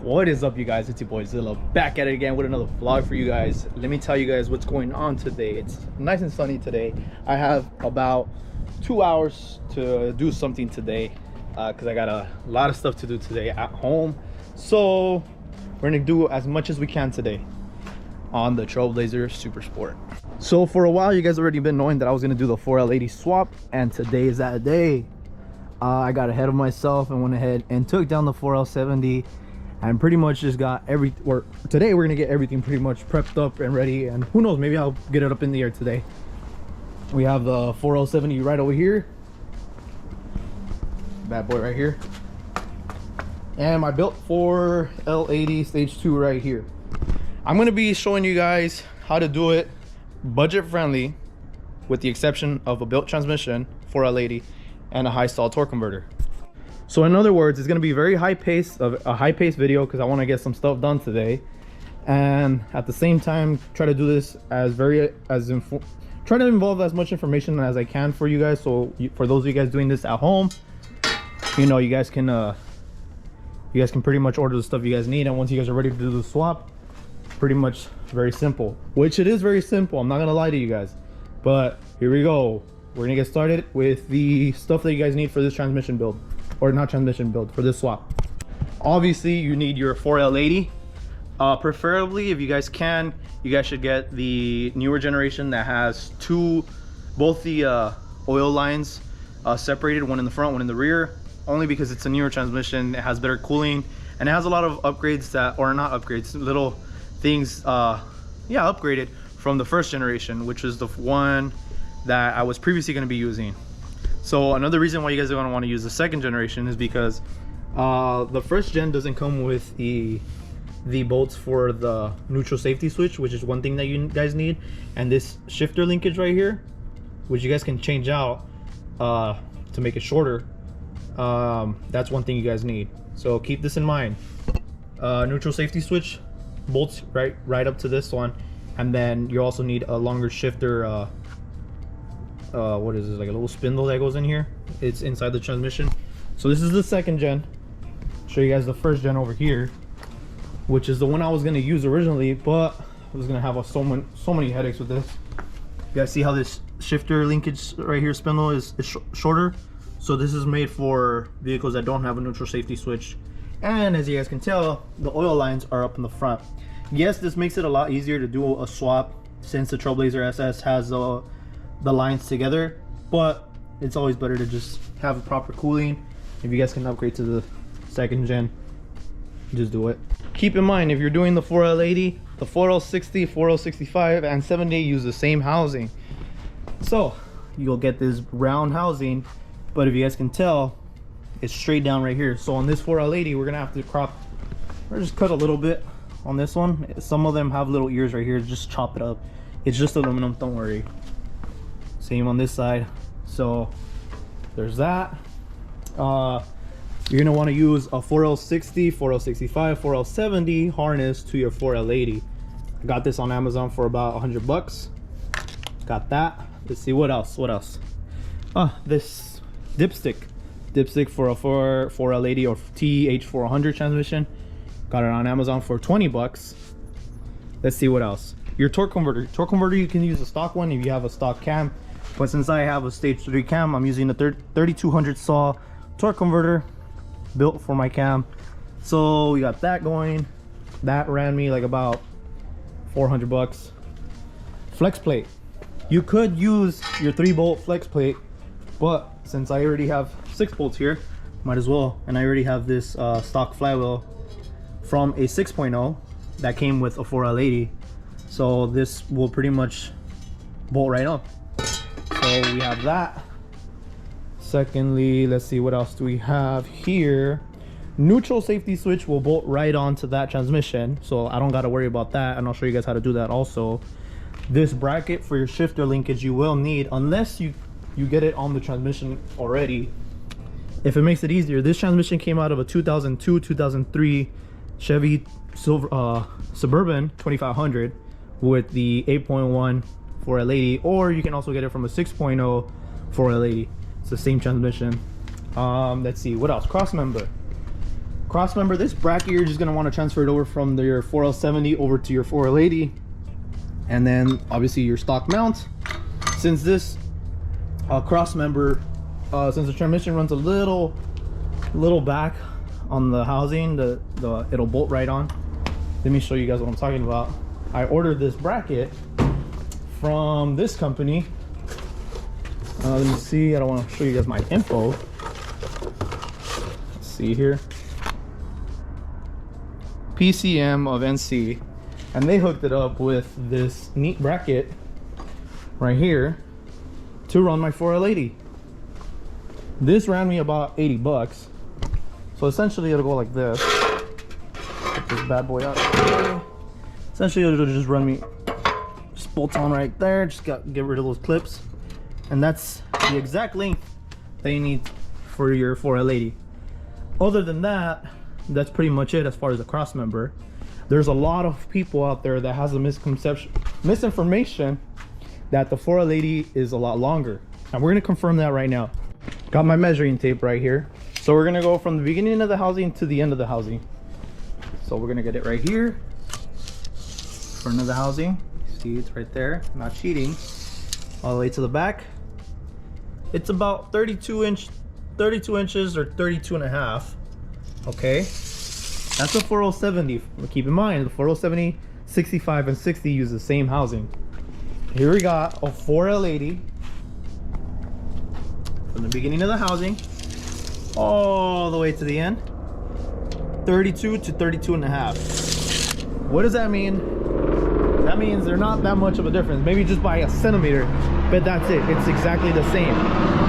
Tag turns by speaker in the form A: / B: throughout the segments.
A: What is up, you guys? It's your boy Zilla back at it again with another vlog for you guys. Let me tell you guys what's going on today. It's nice and sunny today. I have about 2 hours to do something today because I got a lot of stuff to do today at home. So we're gonna do as much as we can today on the TRAILBLAZER Super Sport. So for a while, you guys already been knowing that I was gonna do the 4L80 swap, and today is that day. I got ahead of myself and went ahead and took down the 4L70 and pretty much just got today we're gonna get everything pretty much prepped up and ready, and who knows, maybe I'll get it up in the air today. We have the 4L70 right over here, bad boy right here, and my built 4L80 stage 2 right here. I'm gonna be showing you guys how to do it budget friendly, with the exception of a built transmission, 4L80, and a high stall torque converter. So in other words, it's going to be very high pace, a high pace video, because I want to get some stuff done today, and at the same time try to do this try to involve as much information as I can for you guys. So for those of you guys doing this at home, you know, you guys can pretty much order the stuff you guys need, and once you guys are ready to do the swap, pretty much very simple, which it is very simple, I'm not gonna lie to you guys. But here we go, we're gonna get started with the stuff that you guys need for this transmission build, or not transmission build, for this swap. Obviously you need your 4L80. Preferably, if you guys can, you guys should get the newer generation that has both the oil lines separated, one in the front, one in the rear, only because it's a newer transmission. It has better cooling, and it has a lot of upgrades that, or not upgrades, little things upgraded from the first generation, which is the one that I was previously going to be using. So another reason why you guys are going to want to use the second generation is because the first gen doesn't come with the bolts for the neutral safety switch, which is one thing that you guys need, and this shifter linkage right here, which you guys can change out to make it shorter. That's one thing you guys need, so keep this in mind. Neutral safety switch bolts right up to this one, and then you also need a longer shifter. What is this, like a little spindle that goes in here? It's inside the transmission. So this is the second gen. Show you guys the first gen over here, which is the one I was going to use originally, but I was going to have so many headaches with this. You guys see how this shifter linkage right here spindle is shorter? So this is made for vehicles that don't have a neutral safety switch. And as you guys can tell, the oil lines are up in the front. Yes, this makes it a lot easier to do a swap since the TRAILBLAZER SS has the lines together, but it's always better to just have proper cooling. If you guys can upgrade to the second gen, just do it. Keep in mind, if you're doing the 4L80, the 4L60, 4L65, and 70 use the same housing. So you'll get this round housing, but if you guys can tell, it's straight down right here. So on this 4L80, we're gonna have to crop, or just cut a little bit on this one. Some of them have little ears right here, just chop it up. It's just aluminum, don't worry. Same on this side. So there's that. You're gonna want to use a 4L60, 4L65, 4L70 harness to your 4L80. I got this on Amazon for about 100 bucks. Got that. Let's see what else. This dipstick for a 4L80 or TH400 transmission. Got it on Amazon for 20 bucks. Let's see what else. Your torque converter, you can use a stock one if you have a stock cam, but since I have a stage 3 cam, I'm using a 3200 saw torque converter built for my cam. So we got that going. That ran me like about 400 bucks. Flex plate, you could use your 3-bolt flex plate, but since I already have 6 bolts here, might as well. And I already have this stock flywheel from a 6.0 that came with a 4L80, so this will pretty much bolt right up. So we have that. Secondly, let's see, what else do we have here? Neutral safety switch will bolt right onto that transmission, so I don't got to worry about that, and I'll show you guys how to do that also. This bracket for your shifter linkage you will need, unless you get it on the transmission already. If it makes it easier, this transmission came out of a 2002-2003 Chevy Suburban 2500 with the 8.1 4L80, or you can also get it from a 6.0 4L80. It's the same transmission. Let's see what else. Crossmember cross member, this bracket, you're just going to want to transfer it over from your 4L70 over to your 4L80. And then obviously your stock mount. Since this cross member, since the transmission runs a little back on the housing, it'll bolt right on. Let me show you guys what I'm talking about. I ordered this bracket from this company. Let me see, I don't want to show you guys my info. Let's see here. PCM of NC. And they hooked it up with this neat bracket right here to run my 4L80. This ran me about 80 bucks. So essentially it'll go like this. Get this bad boy out. Essentially it'll just run me, just bolts on right there. Just get rid of those clips. And that's the exact length that you need for your 4L80. Other than that, that's pretty much it as far as the cross member. There's a lot of people out there that has a misinformation that the 4L80 is a lot longer. And we're gonna confirm that right now. Got my measuring tape right here. So we're gonna go from the beginning of the housing to the end of the housing. So we're gonna get it right here. Front of the housing. See, it's right there, not cheating. All the way to the back. It's about 32 inches or 32 and a half. Okay, that's a 4L70. Keep in mind the 4L70, 65 and 60 use the same housing. Here we got a 4L80 from the beginning of the housing all the way to the end, 32 to 32 and a half. What does that mean? That means they're not that much of a difference, maybe just by a centimeter, but that's it. It's exactly the same.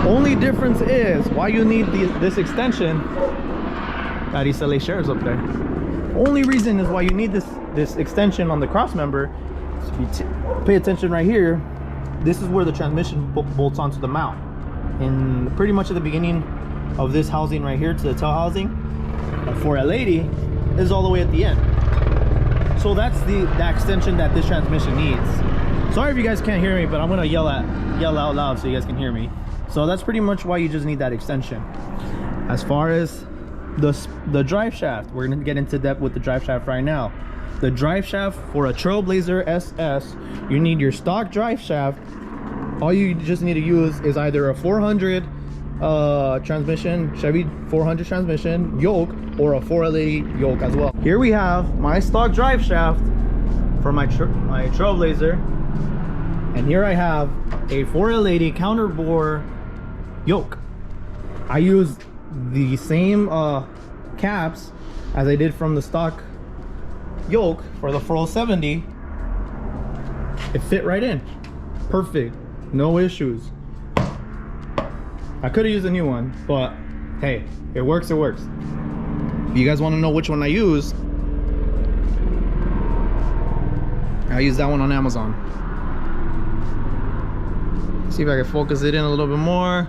A: Only difference is why you need this extension. God, he's selling shares up there. Only reason is why you need this extension on the cross member. So if you pay attention right here, this is where the transmission bolts onto the mount. And pretty much at the beginning of this housing right here to the tail housing, a 4L80 is all the way at the end. So that's the extension that this transmission needs. Sorry if you guys can't hear me, but I'm gonna yell out loud so you guys can hear me. So that's pretty much why you just need that extension. As far as the drive shaft, we're gonna get into depth with the drive shaft right now. The drive shaft for a TRAILBLAZER SS, you need your stock drive shaft. All you just need to use is either a 400 transmission, Chevy 400 transmission yoke, or a 4L80 yoke as well. Here we have my stock drive shaft for my TRAILBLAZER, and here I have a 4L80 counterbore yoke. I use the same caps as I did from the stock yoke for the 4L70. It fit right in, perfect, no issues. I could have used a new one, but hey, it works, it works. If you guys want to know which one I use, I use that one on Amazon. See if I can focus it in a little bit more.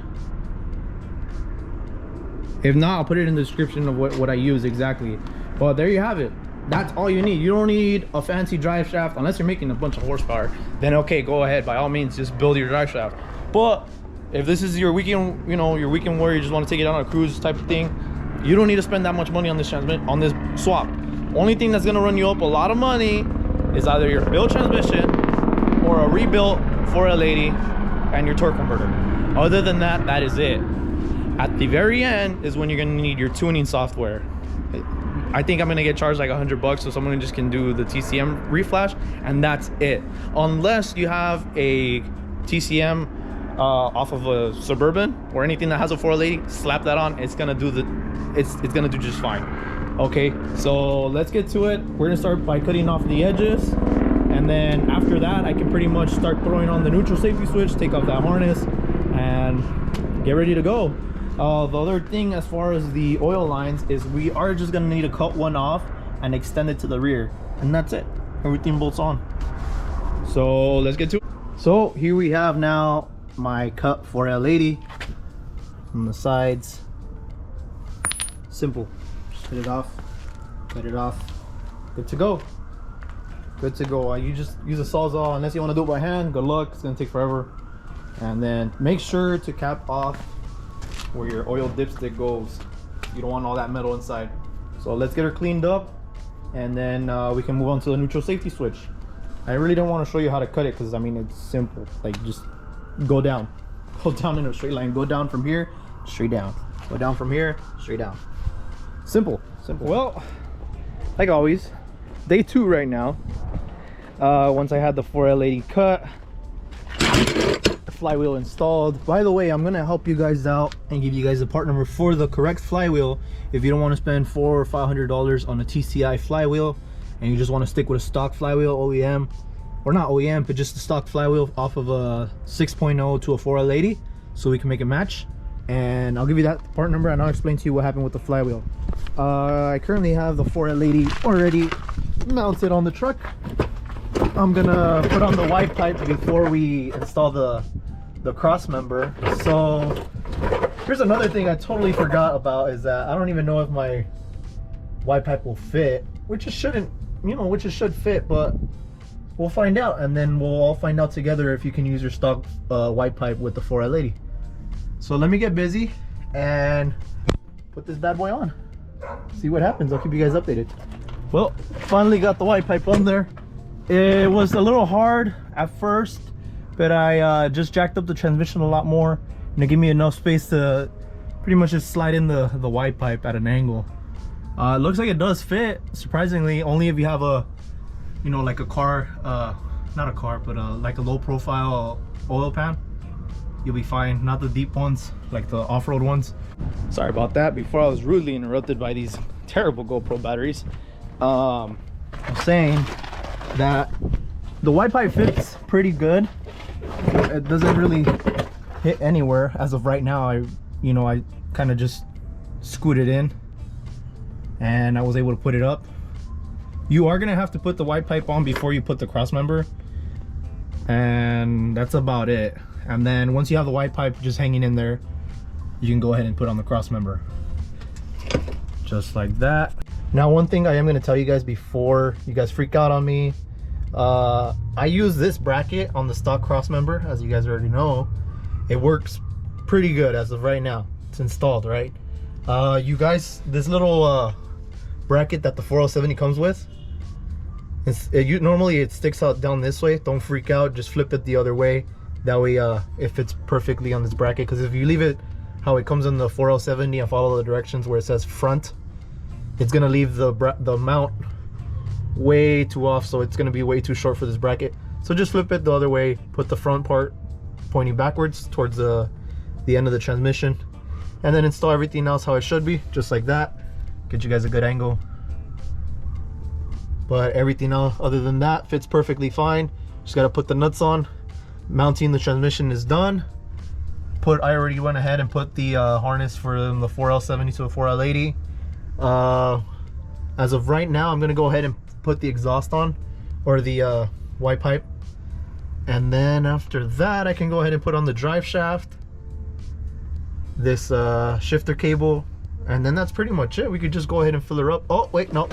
A: If not, I'll put it in the description of what I use exactly. But there you have it. That's all you need. You don't need a fancy drive shaft unless you're making a bunch of horsepower. Then okay, go ahead, by all means, just build your drive shaft. But if this is your weekend, your weekend where you just want to take it on a cruise type of thing, you don't need to spend that much money on this swap. Only thing that's gonna run you up a lot of money is either your built transmission or a rebuilt 4L80 and your torque converter. Other than that, that is it. At the very end is when you're gonna need your tuning software. I think I'm gonna get charged like $100 so someone just can do the TCM reflash, and that's it. Unless you have a TCM off of a Suburban or anything that has a 4L80, slap that on. It's gonna do it's gonna do just fine. Okay, so let's get to it. We're gonna start by cutting off the edges, and then after that I can pretty much start throwing on the neutral safety switch, take off that harness, and get ready to go. The other thing as far as the oil lines is we are just gonna need to cut one off and extend it to the rear, and that's it. Everything bolts on. So let's get to it. So here we have now my cut 4L80 on the sides. Simple. Just cut it off, cut it off. Good to go. Good to go. You just use a sawzall unless you want to do it by hand. Good luck. It's gonna take forever. And then make sure to cap off where your oil dipstick goes. You don't want all that metal inside. So So let's get her cleaned up, and then we can move on to the neutral safety switch. I really don't want to show you how to cut it because I mean it's simple. Like just go down in a straight line, go down from here straight down, go down from here straight down. Simple. Well, like always, day 2 right now. Once I had the 4L80 cut, the flywheel installed. By the way, I'm gonna help you guys out and give you guys a part number for the correct flywheel if you don't want to spend $400 or $500 on a TCI flywheel and you just want to stick with a stock flywheel, OEM, or not OEM, but just the stock flywheel off of a 6.0 to a 4L80, so we can make it match. And I'll give you that part number and I'll explain to you what happened with the flywheel. I currently have the 4L80 already mounted on the truck. I'm gonna put on the Y pipe before we install the cross member. So here's another thing I totally forgot about, is that I don't even know if my Y pipe will fit, which it shouldn't, you know, which it should fit, but we'll find out, and then we'll all find out together if you can use your stock Y pipe with the 4L80. So let me get busy and put this bad boy on, see what happens. I'll keep you guys updated. Well, finally got the Y pipe on there. It was a little hard at first, but I just jacked up the transmission a lot more, and it gave me enough space to pretty much just slide in the Y pipe at an angle. It looks like it does fit, surprisingly. Only if you have a, you know, like a car, not a car, but like a low profile oil pan, you'll be fine. Not the deep ones, like the off-road ones. Sorry about that. Before I was rudely interrupted by these terrible GoPro batteries. I'm saying that the Y pipe fits pretty good. It doesn't really hit anywhere as of right now. I kind of just scooted in and I was able to put it up. You are gonna have to put the Y pipe on before you put the cross member, and that's about it. And then once you have the Y pipe just hanging in there, you can go ahead and put on the cross member, just like that. Now, one thing I am going to tell you guys before you guys freak out on me, I use this bracket on the stock cross member, as you guys already know. It works pretty good as of right now. It's installed, right? You guys, this little bracket that the 407 comes with, normally it sticks out down this way. Don't freak out, just flip it the other way. That way it fits perfectly on this bracket, because if you leave it how it comes in the 4L70 and follow the directions where it says front, it's gonna leave the mount way too off, so it's gonna be way too short for this bracket. So just flip it the other way, put the front part pointing backwards towards the end of the transmission, and then install everything else how it should be, just like that. Get you guys a good angle. But everything else other than that fits perfectly fine. Just gotta put the nuts on. Mounting the transmission is done. I already went ahead and put the harness for the 4L70 to a 4L80. As of right now, I'm gonna go ahead and put the exhaust on, or the Y pipe, and then after that I can go ahead and put on the drive shaft, this shifter cable, and then that's pretty much it. We could just go ahead and fill her up. Oh wait, no,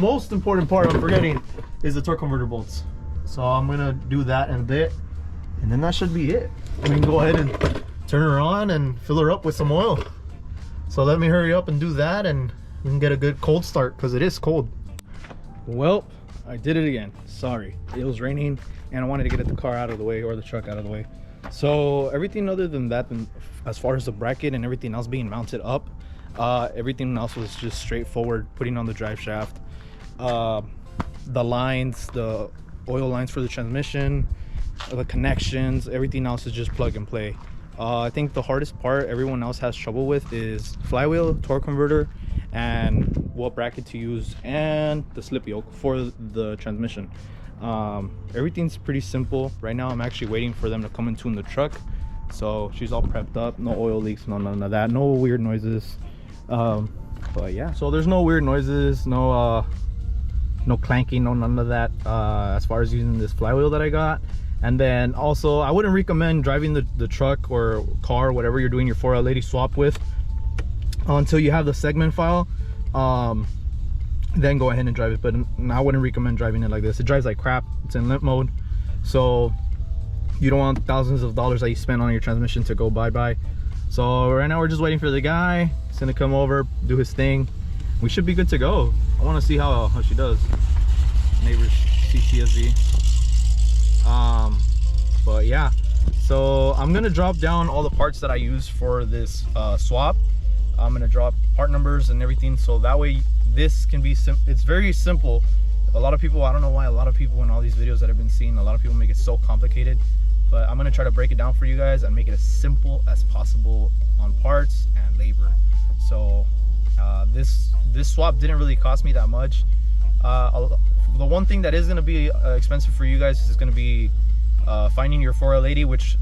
A: most important part I'm forgetting is the torque converter bolts. So I'm gonna do that in a bit, and then that should be it. We can go ahead and turn her on and fill her up with some oil. So let me hurry up and do that, and we can get a good cold start, because it is cold. Well, I did it again. Sorry, it was raining and I wanted to get the car out of the way, or the truck out of the way. So everything other than that, as far as the bracket and everything else being mounted up, everything else was just straightforward. Putting on the drive shaft, the lines, the oil lines for the transmission, the connections, everything else is just plug and play. I think the hardest part everyone else has trouble with is flywheel, torque converter, and what bracket to use, and the slip yoke for the transmission. Everything's pretty simple. Right now I'm actually waiting for them to come and tune the truck, so she's all prepped up. No oil leaks, none of that, no weird noises. But yeah, so there's no weird noises, no clanking, none of that, as far as using this flywheel that I got. And then also, I wouldn't recommend driving the truck or car, whatever you're doing your 4L80 swap with, until you have the segment file. Then go ahead and drive it. But I wouldn't recommend driving it like this. It drives like crap. It's in limp mode, so you don't want thousands of dollars that you spend on your transmission to go bye-bye. So right now we're just waiting for the guy. He's gonna come over, do his thing. we should be good to go. I want to see how she does. Neighbors CCSV. But yeah, so I'm gonna drop down all the parts that I use for this swap. I'm gonna drop part numbers and everything, so that way this can be it's very simple. A lot of people, I don't know why a lot of people in all these videos that I've been seeing, a lot of people make it so complicated, but I'm gonna try to break it down for you guys and make it as simple as possible on parts and labor. So this swap didn't really cost me that much. The one thing that is going to be expensive for you guys is going to be finding your 4L80, which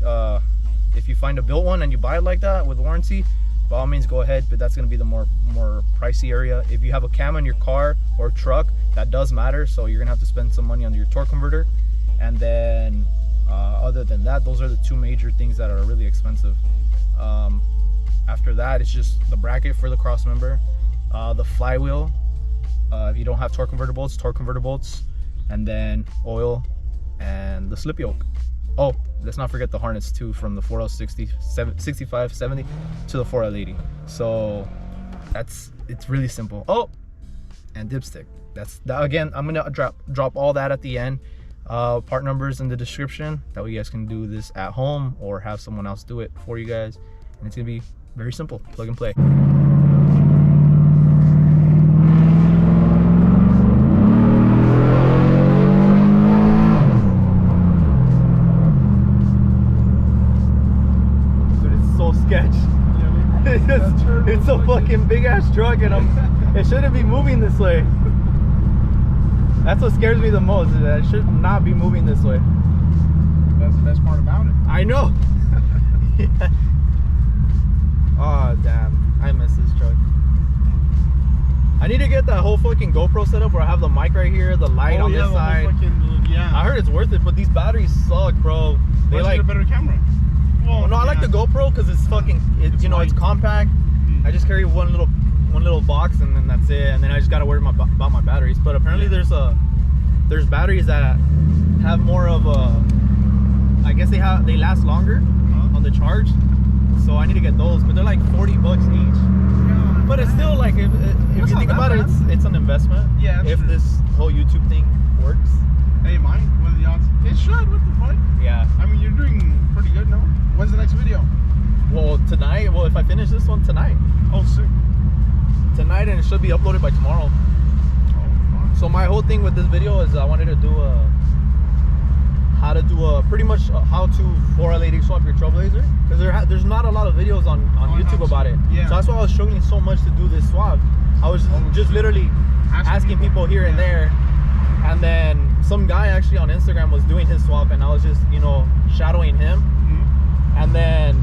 A: if you find a built one and you buy it like that with warranty, by all means go ahead, but that's going to be the more pricey area. If you have a cam in your car or truck, that does matter, so you're going to have to spend some money on your torque converter. And then other than that, those are the two major things that are really expensive. After that, it's just the bracket for the cross member, the flywheel, if you don't have torque converter bolts, and then oil and the slip yoke. Oh, let's not forget the harness too, from the 4L6570 to the 4L80. So it's really simple. Oh, and dipstick. That again, I'm gonna drop all that at the end. Part numbers in the description, that way you guys can do this at home or have someone else do it for you guys, and it's gonna be very simple, plug and play. Sketch. It's a fucking big ass truck, and it shouldn't be moving this way. That's what scares me the most, is that it should not be moving this way.
B: That's the best part about it.
A: I know. Yeah. Oh damn, I miss this truck. I need to get that whole fucking GoPro setup where I have the mic right here, the light on this side.
B: Yeah.
A: I heard it's worth it, but these batteries suck, bro. They like
B: a better camera.
A: Well, no, I like the GoPro because it's fucking, it's compact. I just carry one little box, and then that's it. And then I just gotta worry about my batteries. But apparently there's batteries that have more of a, I guess they last longer on the charge. So I need to get those, but they're like $40 each. Yeah, but it's still like, if you think about it, it's an investment. Yeah. If this whole YouTube thing works.
B: Hey, mine. What are the odds? It should. What the fuck?
A: Yeah.
B: I mean, you're doing pretty good, no? When's the next video?
A: Well, tonight. Well, if I finish this one tonight.
B: Oh, sick.
A: Tonight, and it should be uploaded by tomorrow.
B: Oh,
A: so my whole thing with this video is I wanted to do pretty much how to 4L80 swap your Trailblazer, because there's not a lot of videos on YouTube about it. Yeah. So that's why I was struggling so much to do this swap. I was just literally asking people here and there. And then some guy actually on Instagram was doing his swap, and I was just, shadowing him. And then,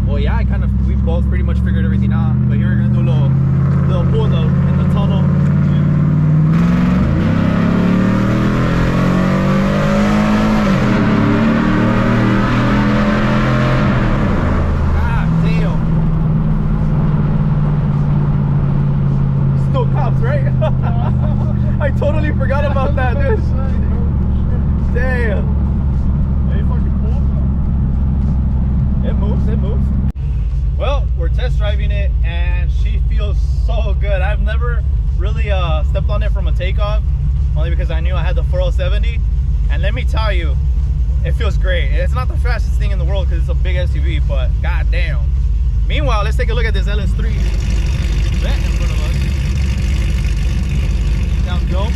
A: well, yeah, we both pretty much figured everything out. But here we're gonna do a little pull in the tunnel. God damn. Still cops, right? I totally forgot about that, dude. Damn.
B: Hey, fucking cool.
A: It moves. Well, we're test driving it, and she feels so good. I've never really stepped on it from a takeoff, only because I knew I had the 4L70. And let me tell you, it feels great. It's not the fastest thing in the world because it's a big SUV, but goddamn. Meanwhile, let's take a look at this LS3 Vet in front of us. Sounds dope.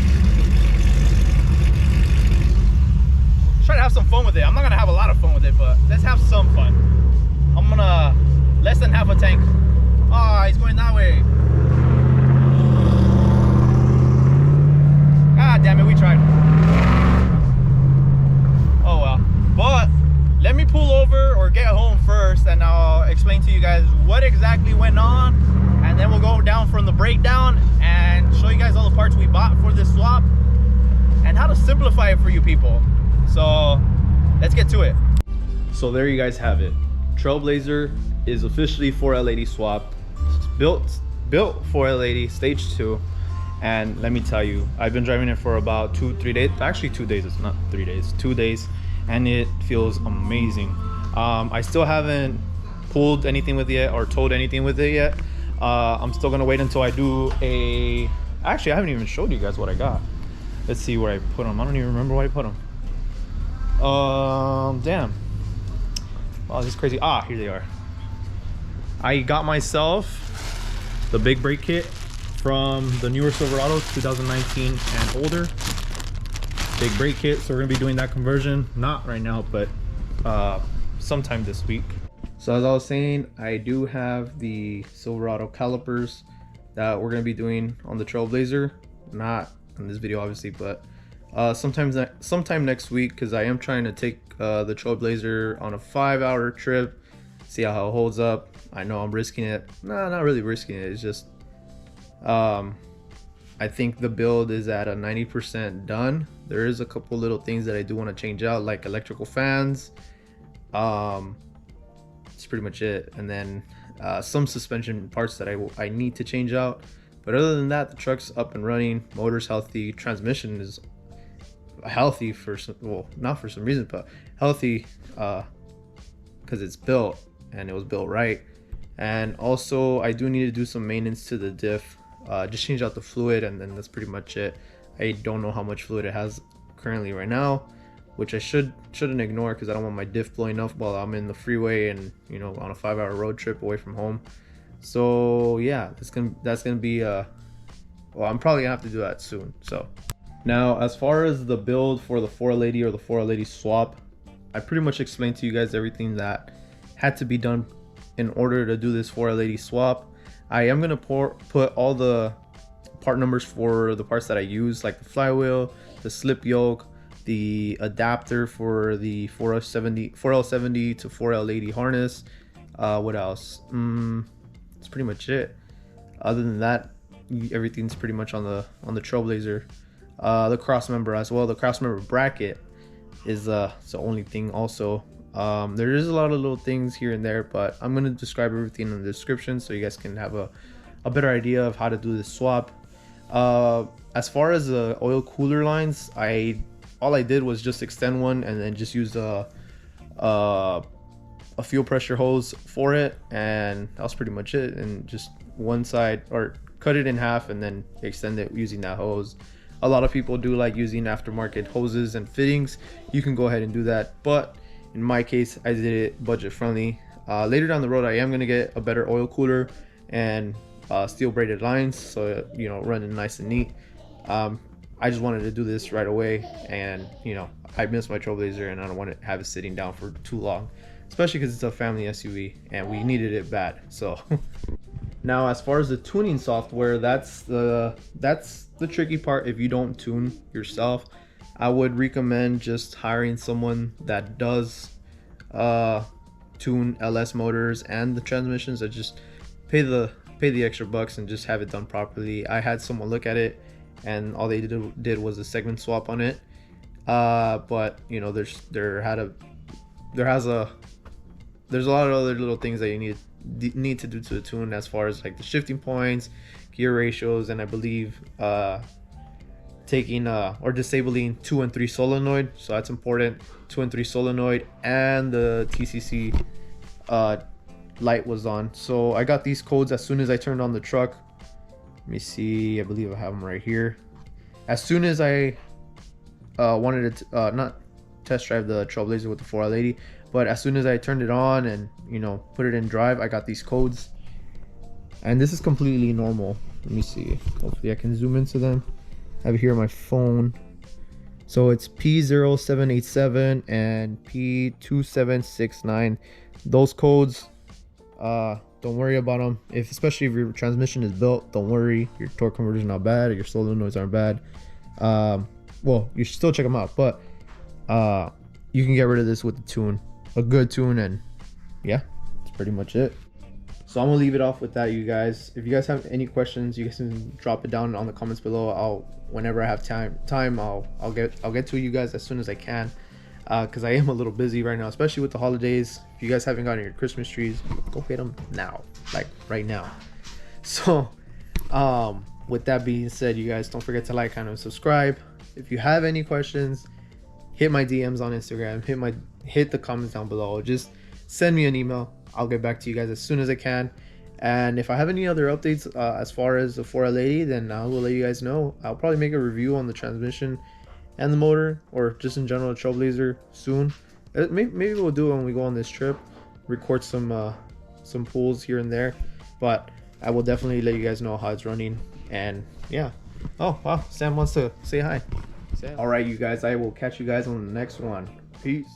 A: Try to have some fun with it. I'm not gonna have a lot of fun with it, but let's have some fun. I'm gonna less than half a tank. Ah, he's going that way. God damn it, we tried. Oh well. But let me pull over or get home first, and I'll explain to you guys what exactly went on, and then we'll go down from the breakdown and show you guys all the parts we bought for this swap and how to simplify it for you people. So let's get to it. So there you guys have it. Trailblazer is officially 4L80 swap. It's built 4L80 stage 2, and let me tell you, I've been driving it for about 2-3 days. Actually 2 days, it's not 3 days, 2 days, and it feels amazing. I still haven't pulled anything with it yet or towed anything with it yet, I'm still gonna wait until I do a, actually I haven't even showed you guys what I got. Let's see where I put them. I don't even remember where I put them. Damn. Wow, this is crazy. Ah, here they are. I got myself the big brake kit from the newer Silverado 2019 and older. Big brake kit, so we're gonna be doing that conversion. Not right now, but sometime this week. So as I was saying, I do have the Silverado calipers that we're gonna be doing on the Trailblazer. Not in this video, obviously, but sometime next week, because I am trying to take the Trailblazer on a 5-hour trip, see how it holds up. I know I'm risking it. Nah, not really risking it. It's just I think the build is at a 90% done. There is a couple little things that I do want to change out, like electrical fans. That's pretty much it. And then some suspension parts that I need to change out. But other than that, the truck's up and running. Motor's healthy. Transmission is healthy for some, well, not for some reason, but healthy because it's built and it was built right. And also I do need to do some maintenance to the diff. Just change out the fluid, and then that's pretty much it. I don't know how much fluid it has currently right now, which I shouldn't ignore, because I don't want my diff blowing up while I'm in the freeway and, you know, on a 5-hour road trip away from home. So yeah, that's gonna be well, I'm probably gonna have to do that soon. So now, as far as the build for the 4L80 or the 4L80 swap, I pretty much explained to you guys everything that had to be done in order to do this 4L80 swap. I am gonna put all the part numbers for the parts that I use, like the flywheel, the slip yoke, the adapter for the 4L70 to 4L80 harness. What else? That's pretty much it. Other than that, everything's pretty much on the Trailblazer. The crossmember as well. The crossmember bracket is the only thing also. There is a lot of little things here and there, but I'm going to describe everything in the description so you guys can have a better idea of how to do this swap. As far as the oil cooler lines, all I did was just extend one and then just use a fuel pressure hose for it, and that was pretty much it. And just one side, or cut it in half and then extend it using that hose. A lot of people do like using aftermarket hoses and fittings. You can go ahead and do that, but in my case, I did it budget friendly. Later down the road, I am going to get a better oil cooler and steel braided lines, so, you know, running nice and neat. I just wanted to do this right away, and, you know, I miss my Trailblazer and I don't want to have it sitting down for too long, especially because it's a family SUV and we needed it bad. So now, as far as the tuning software, that's the tricky part. If you don't tune yourself, I would recommend just hiring someone that does tune LS motors and the transmissions. That just pay the extra bucks and just have it done properly. I had someone look at it, and all they did was a segment swap on it. But you know, there's a lot of other little things that you need to do to the tune, as far as like the shifting points, gear ratios, and I believe taking or disabling 2 and 3 solenoid. So that's important. 2 and 3 solenoid, and the TCC light was on. So I got these codes as soon as I turned on the truck. Let me see, I believe I have them right here. As soon as I wanted to not test drive the Trailblazer with the 4L80, but as soon as I turned it on and, you know, put it in drive, I got these codes, and this is completely normal. Let me see, hopefully I can zoom into them. I have it here on my phone. So it's P0787 and P2769. Those codes, don't worry about them. Especially if your transmission is built, don't worry. Your torque converter is not bad, or your solenoids aren't bad. Well, you should still check them out, but you can get rid of this with the tune, a good tune, and yeah, that's pretty much it. So I'm gonna leave it off with that, you guys. If you guys have any questions, you guys can drop it down on the comments below. Whenever I have time, I'll get to you guys as soon as I can, because I am a little busy right now, especially with the holidays. If you guys haven't gotten your Christmas trees, go get them now, like right now. So with that being said, you guys don't forget to like, comment, and subscribe. If you have any questions, hit my DMs on Instagram, hit the comments down below. Just send me an email. I'll get back to you guys as soon as I can. And if I have any other updates as far as the 4L80, then I will let you guys know. I'll probably make a review on the transmission and the motor, or just in general, the Trailblazer soon. Maybe we'll do it when we go on this trip, record some pulls here and there, but I will definitely let you guys know how it's running. And yeah. Oh wow, Sam wants to say hi. Sam. All right, you guys, I will catch you guys on the next one. Peace.